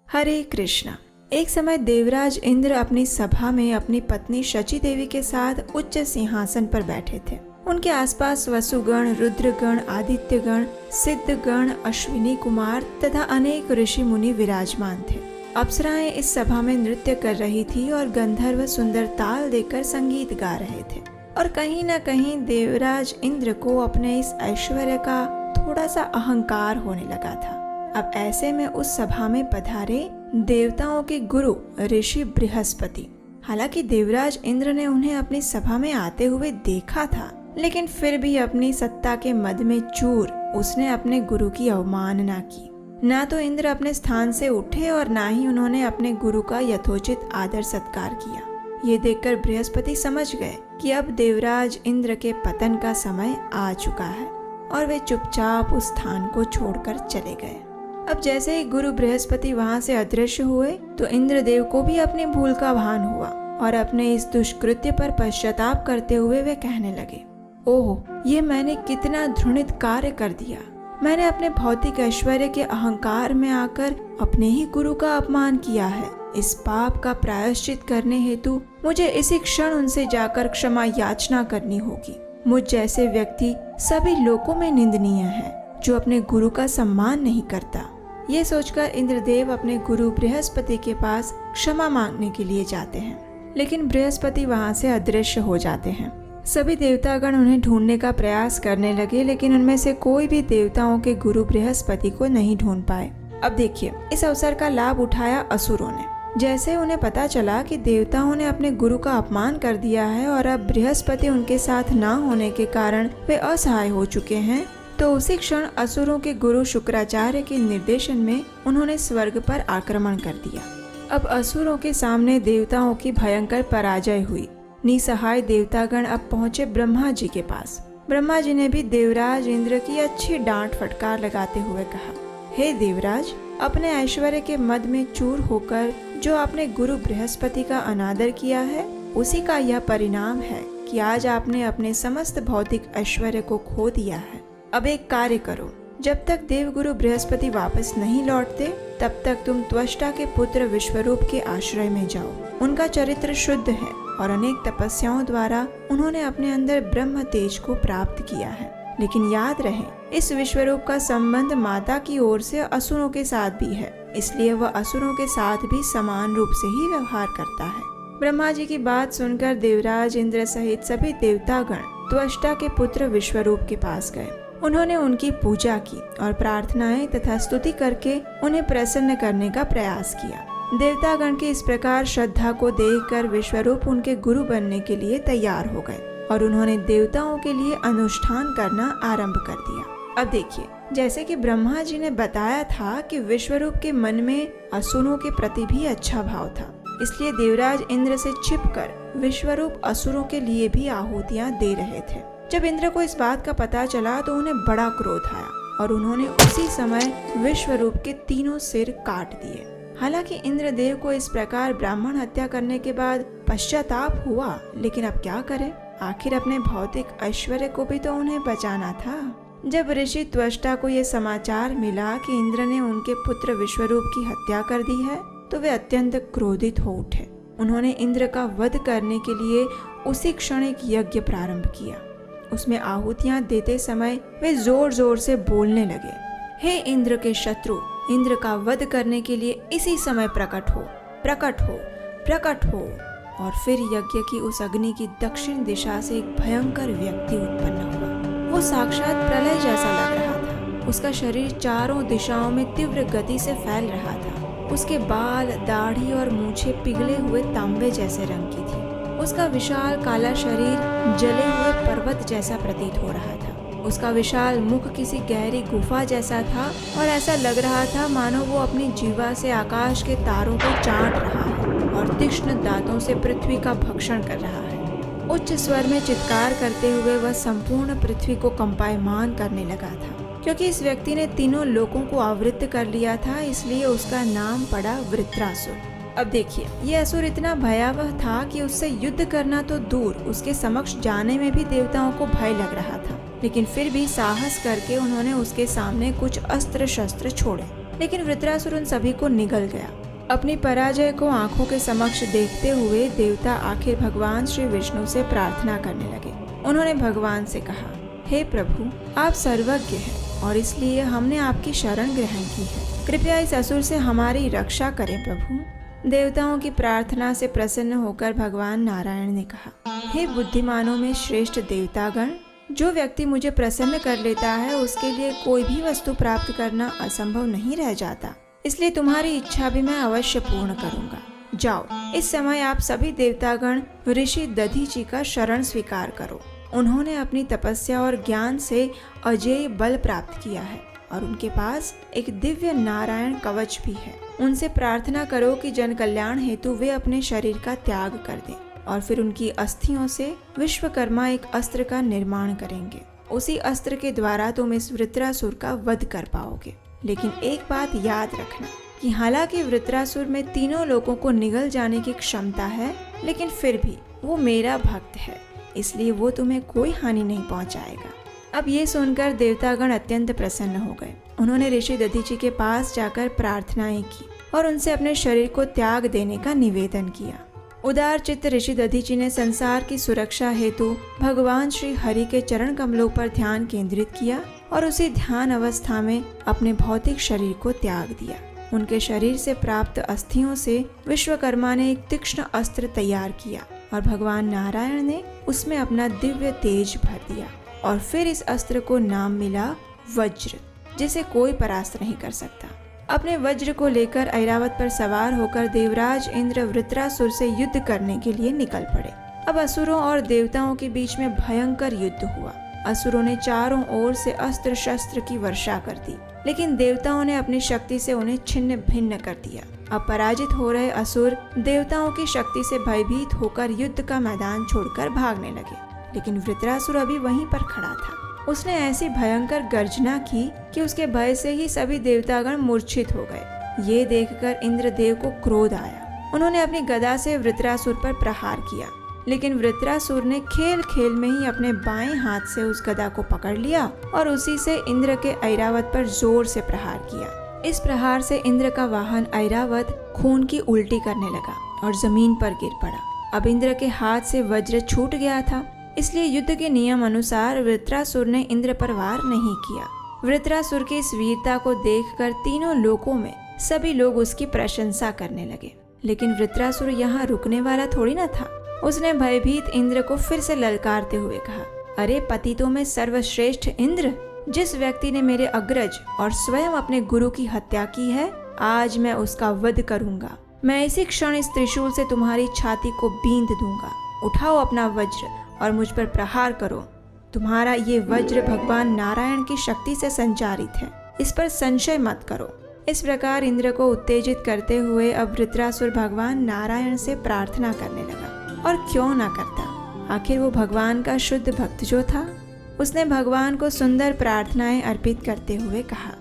हरे कृष्णा। एक समय देवराज इंद्र अपनी सभा में अपनी पत्नी शची देवी के साथ उच्च सिंहासन पर बैठे थे। उनके आसपास वसुगण, रुद्रगण, आदित्यगण, सिद्धगण, अश्विनी कुमार तथा अनेक ऋषि मुनि विराजमान थे। अप्सराएं इस सभा में नृत्य कर रही थी और गंधर्व सुंदर ताल देकर संगीत गा रहे थे। और कहीं न कहीं देवराज इंद्र को अपने इस ऐश्वर्य का थोड़ा सा अहंकार होने लगा था। अब ऐसे में उस सभा में पधारे देवताओं के गुरु ऋषि बृहस्पति। हालांकि देवराज इंद्र ने उन्हें अपनी सभा में आते हुए देखा था, लेकिन फिर भी अपनी सत्ता के मद में चूर उसने अपने गुरु की अवमानना की। ना तो इंद्र अपने स्थान से उठे और ना ही उन्होंने अपने गुरु का यथोचित आदर सत्कार किया। ये देखकर बृहस्पति समझ गए कि अब देवराज इंद्र के पतन का समय आ चुका है और वे चुपचाप उस स्थान को छोड़कर चले गए। अब जैसे ही गुरु बृहस्पति वहां से अदृश्य हुए तो इंद्रदेव को भी अपनी भूल का भान हुआ और अपने इस दुष्कृत्य पर पश्चाताप करते हुए वे कहने लगे, ओह, ये मैंने कितना घृणित कार्य कर दिया। मैंने अपने भौतिक ऐश्वर्य के अहंकार में आकर अपने ही गुरु का अपमान किया है। इस पाप का प्रायश्चित करने हेतु मुझे इसी क्षण उनसे जाकर क्षमा याचना करनी होगी। मुझ जैसे व्यक्ति सभी लोकों में निंदनीय है जो अपने गुरु का सम्मान नहीं करता। ये सोचकर इंद्रदेव अपने गुरु बृहस्पति के पास क्षमा मांगने के लिए जाते हैं, लेकिन बृहस्पति वहां से अदृश्य हो जाते हैं। सभी देवतागण उन्हें ढूंढने का प्रयास करने लगे, लेकिन उनमें से कोई भी देवताओं के गुरु बृहस्पति को नहीं ढूंढ पाए। अब देखिए, इस अवसर का लाभ उठाया असुरों ने। जैसे उन्हें पता चला कि देवताओं ने अपने गुरु का अपमान कर दिया है और अब बृहस्पति उनके साथ न होने के कारण वे असहाय हो चुके हैं, तो उसी क्षण असुरों के गुरु शुक्राचार्य के निर्देशन में उन्होंने स्वर्ग पर आक्रमण कर दिया। अब असुरों के सामने देवताओं की भयंकर पराजय हुई। निसहाय देवतागण अब पहुँचे ब्रह्मा जी के पास। ब्रह्मा जी ने भी देवराज इंद्र की अच्छी डांट फटकार लगाते हुए कहा, हे देवराज, अपने ऐश्वर्य के मद में चूर होकर जो आपने गुरु बृहस्पति का अनादर किया है, उसी का यह परिणाम है कि आज आपने अपने समस्त भौतिक ऐश्वर्य को खो दिया है। अब एक कार्य करो, जब तक देवगुरु बृहस्पति वापस नहीं लौटते तब तक तुम त्वष्टा के पुत्र विश्वरूप के आश्रय में जाओ। उनका चरित्र शुद्ध है और अनेक तपस्याओं द्वारा उन्होंने अपने अंदर ब्रह्म तेज को प्राप्त किया है। लेकिन याद रहे, इस विश्वरूप का संबंध माता की ओर से असुरों के साथ भी है, इसलिए वह असुरों के साथ भी समान रूप से ही व्यवहार करता है। ब्रह्मा जी की बात सुनकर देवराज इंद्र सहित सभी देवतागण त्वष्टा के पुत्र विश्वरूप के पास गए। उन्होंने उनकी पूजा की और प्रार्थनाएं तथा स्तुति करके उन्हें प्रसन्न करने का प्रयास किया। देवतागण की इस प्रकार श्रद्धा को देखकर विश्वरूप उनके गुरु बनने के लिए तैयार हो गए और उन्होंने देवताओं के लिए अनुष्ठान करना आरंभ कर दिया। अब देखिए, जैसे कि ब्रह्मा जी ने बताया था कि विश्वरूप के मन में असुरों के प्रति भी अच्छा भाव था, इसलिए देवराज इंद्र से छिपकर विश्वरूप असुरों के लिए भी आहुतियां दे रहे थे। जब इंद्र को इस बात का पता चला तो उन्हें बड़ा क्रोध आया और उन्होंने उसी समय विश्वरूप के तीनों सिर काट दिए। हालांकि इंद्रदेव को इस प्रकार ब्राह्मण हत्या करने के बाद पश्चाताप हुआ, लेकिन अब क्या करें, आखिर अपने भौतिक ऐश्वर्य को भी तो उन्हें बचाना था। जब ऋषि त्वष्टा को ये समाचार मिला कि इंद्र ने उनके पुत्र विश्वरूप की हत्या कर दी है, तो वे अत्यंत क्रोधित हो उठे। उन्होंने इंद्र का वध करने के लिए उसी क्षण एक यज्ञ प्रारंभ किया। उसमें आहुतियां देते समय वे जोर जोर से बोलने लगे, हे इंद्र के शत्रु, इंद्र का वध करने के लिए इसी समय प्रकट हो, प्रकट हो, प्रकट हो। और फिर यज्ञ की उस अग्नि की दक्षिण दिशा से एक भयंकर व्यक्ति उत्पन्न हुआ। वो साक्षात प्रलय जैसा लग रहा था। उसका शरीर चारों दिशाओं में तीव्र गति से फैल रहा था। उसके बाल, दाढ़ी और मूछें पिघले हुए तांबे जैसे रंग की थी। उसका विशाल काला शरीर जले हुए पर्वत जैसा प्रतीत हो रहा था। उसका विशाल मुख किसी गहरी गुफा जैसा था और ऐसा लग रहा था मानो वो अपनी जीवा से आकाश के तारों को चाट रहा है और तीक्ष्ण दांतों से पृथ्वी का भक्षण कर रहा है। उच्च स्वर में चित्कार करते हुए वह संपूर्ण पृथ्वी को कंपायमान करने लगा था। क्योंकि इस व्यक्ति ने तीनों लोकों को आवृत्त कर लिया था, इसलिए उसका नाम पड़ा वृत्रासुर। अब देखिए, ये असुर इतना भयावह था कि उससे युद्ध करना तो दूर, उसके समक्ष जाने में भी देवताओं को भय लग रहा था। लेकिन फिर भी साहस करके उन्होंने उसके सामने कुछ अस्त्र शस्त्र छोड़े। लेकिन वृत्रासुर उन सभी को निगल गया। अपनी पराजय को आंखों के समक्ष देखते हुए देवता आखिर भगवान श्री विष्णु से प्रार्थना करने लगे। उन्होंने भगवान से कहा, हे प्रभु, आप सर्वज्ञ हैं और इसलिए हमने आपकी शरण ग्रहण की है। कृपया इस असुर से हमारी रक्षा करें प्रभु। देवताओं की प्रार्थना से प्रसन्न होकर भगवान नारायण ने कहा, हे बुद्धिमानों में श्रेष्ठ देवतागण, जो व्यक्ति मुझे प्रसन्न कर लेता है उसके लिए कोई भी वस्तु प्राप्त करना असंभव नहीं रह जाता। इसलिए तुम्हारी इच्छा भी मैं अवश्य पूर्ण करूंगा। जाओ, इस समय आप सभी देवतागण ऋषि दधीचि का शरण स्वीकार करो। उन्होंने अपनी तपस्या और ज्ञान से अजेय बल प्राप्त किया है और उनके पास एक दिव्य नारायण कवच भी है। उनसे प्रार्थना करो कि जन कल्याण हेतु वे अपने शरीर का त्याग कर दें और फिर उनकी अस्थियों से विश्वकर्मा एक अस्त्र का निर्माण करेंगे। उसी अस्त्र के द्वारा तुम इस वृत्रासुर का वध कर पाओगे। लेकिन एक बात याद रखना कि हालांकि वृत्रासुर में तीनों लोगों को निगल जाने की क्षमता है, लेकिन फिर भी वो मेरा भक्त है, इसलिए वो तुम्हें कोई हानि नहीं पहुंचाएगा। अब ये सुनकर देवतागण अत्यंत प्रसन्न हो गए। उन्होंने ऋषि दधीचि के पास जाकर प्रार्थनाएं की और उनसे अपने शरीर को त्याग देने का निवेदन किया। उदार चित्त ऋषि दधीचि ने संसार की सुरक्षा हेतु भगवान श्री हरि के चरण कमलों पर ध्यान केंद्रित किया और उसी ध्यान अवस्था में अपने भौतिक शरीर को त्याग दिया। उनके शरीर से प्राप्त अस्थियों से विश्वकर्मा ने एक तीक्ष्ण अस्त्र तैयार किया और भगवान नारायण ने उसमें अपना दिव्य तेज भर दिया और फिर इस अस्त्र को नाम मिला वज्र, जिसे कोई परास्त नहीं कर सकता। अपने वज्र को लेकर ऐरावत पर सवार होकर देवराज इंद्र वृत्रासुर से युद्ध करने के लिए निकल पड़े। अब असुरों और देवताओं के बीच में भयंकर युद्ध हुआ। असुरों ने चारों ओर से अस्त्र शस्त्र की वर्षा कर दी, लेकिन देवताओं ने अपनी शक्ति से उन्हें छिन्न भिन्न कर दिया। अब पराजित हो रहे असुर देवताओं की शक्ति से भयभीत होकर युद्ध का मैदान छोड़कर भागने लगे, लेकिन वृत्रासुर अभी वहीं पर खड़ा था। उसने ऐसी भयंकर गर्जना की कि उसके भय से ही सभी देवतागण मूर्छित हो गए। ये देखकर इंद्रदेव को क्रोध आया। उन्होंने अपनी गदा से वृत्रासुर पर प्रहार किया, लेकिन वृत्रासुर ने खेल खेल में ही अपने बाएं हाथ से उस गदा को पकड़ लिया और उसी से इंद्र के ऐरावत पर जोर से प्रहार किया। इस प्रहार से इंद्र का वाहन ऐरावत खून की उल्टी करने लगा और जमीन पर गिर पड़ा। अब इंद्र के हाथ से वज्र छूट गया था, इसलिए युद्ध के नियम अनुसार वृत्रासुर ने इंद्र पर वार नहीं किया। वृत्रासुर की इस वीरता को देखकर तीनों लोकों में सभी लोग उसकी प्रशंसा करने लगे। लेकिन वृत्रासुर यहाँ रुकने वाला थोड़ी ना था। उसने भयभीत इंद्र को फिर से ललकारते हुए कहा, अरे पतितों में सर्वश्रेष्ठ इंद्र, जिस व्यक्ति ने मेरे अग्रज और स्वयं अपने गुरु की हत्या की है, आज मैं उसका वध करूंगा। मैं इसी क्षण इस त्रिशूल से तुम्हारी छाती को बींध दूंगा। उठाओ अपना वज्र और मुझ पर प्रहार करो। तुम्हारा ये वज्र भगवान नारायण की शक्ति से संचारित है, इस पर संशय मत करो। इस प्रकार इंद्र को उत्तेजित करते हुए अब वृत्रासुर भगवान नारायण से प्रार्थना करने लगा। और क्यों ना करता, आखिर वो भगवान का शुद्ध भक्त जो था। उसने भगवान को सुंदर प्रार्थनाएं अर्पित करते हुए कहा,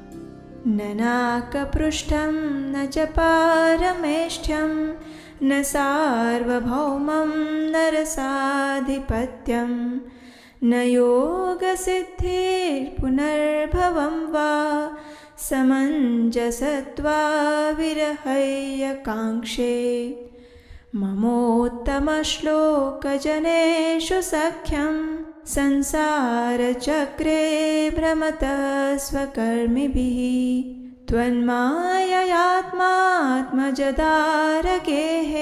न नाकपृष्ठं न च पारमेष्ठ्यं न सार्वभौमं न रसाधिपत्यं न योगसिद्धिर्पुनर्भवं वा समञ्जसत्वा विरहय्यकाङ्क्षे ममोत्तमश्लोकजनेषु सख्यं संसारचक्रे भ्रमतः स्वकर्मिभिः त्वन्माययात्मात्मजदारगेः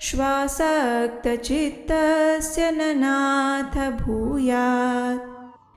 श्वासक्तचित्तस्य न नाथ भूयात्।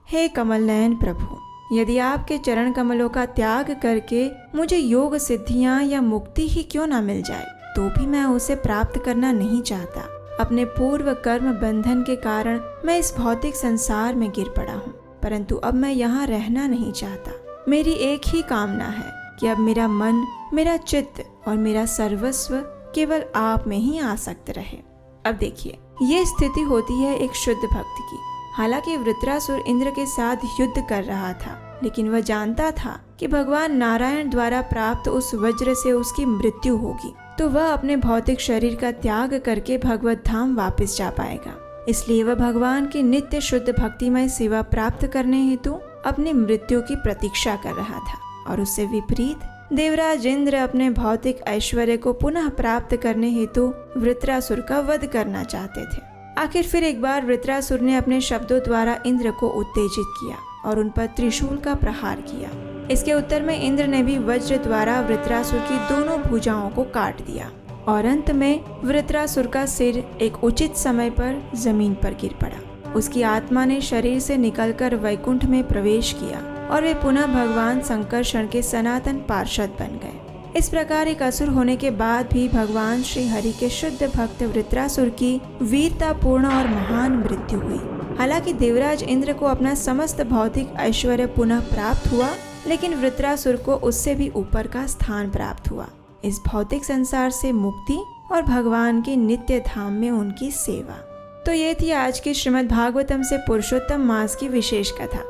हे कमलनयन प्रभु, यदि आपके चरण कमलों का त्याग करके मुझे योग सिद्धियां या मुक्ति ही क्यों ना मिल जाए, तो भी मैं उसे प्राप्त करना नहीं चाहता। अपने पूर्व कर्म बंधन के कारण मैं इस भौतिक संसार में गिर पड़ा हूँ, परंतु अब मैं यहाँ रहना नहीं चाहता। मेरी एक ही कामना है कि अब मेरा मन, मेरा चित्त और मेरा सर्वस्व केवल आप में ही आसक्त रहे। अब देखिए, ये स्थिति होती है एक शुद्ध भक्त की। हालांकि वृत्रासुर इंद्र के साथ युद्ध कर रहा था, लेकिन वह जानता था कि भगवान नारायण द्वारा प्राप्त उस वज्र से उसकी मृत्यु होगी, तो वह अपने भौतिक शरीर का त्याग करके भगवत धाम वापस जा पाएगा। इसलिए वह भगवान की नित्य शुद्ध भक्तिमय सेवा प्राप्त करने हेतु अपनी मृत्यु की प्रतीक्षा कर रहा था। और उससे विपरीत देवराज इंद्र अपने भौतिक ऐश्वर्य को पुनः प्राप्त करने हेतु वृत्रासुर का वध करना चाहते थे। आखिर फिर एक बार वृत्रासुर ने अपने शब्दों द्वारा इंद्र को उत्तेजित किया और उन पर त्रिशूल का प्रहार किया। इसके उत्तर में इंद्र ने भी वज्र द्वारा वृत्रासुर की दोनों भुजाओं को काट दिया और अंत में वृत्रासुर का सिर एक उचित समय पर जमीन पर गिर पड़ा। उसकी आत्मा ने शरीर से निकलकर वैकुंठ में प्रवेश किया और वे पुनः भगवान संकर्षण के सनातन पार्षद बन गए। इस प्रकार एक असुर होने के बाद भी भगवान श्री हरि के शुद्ध भक्त वृत्रासुर की वीरतापूर्ण और महान मृत्यु हुई। हालांकि देवराज इंद्र को अपना समस्त भौतिक ऐश्वर्य पुनः प्राप्त हुआ, लेकिन वृत्रासुर को उससे भी ऊपर का स्थान प्राप्त हुआ, इस भौतिक संसार से मुक्ति और भगवान के नित्य धाम में उनकी सेवा। तो ये थी आज की श्रीमद् भागवतम से पुरुषोत्तम मास की विशेष कथा।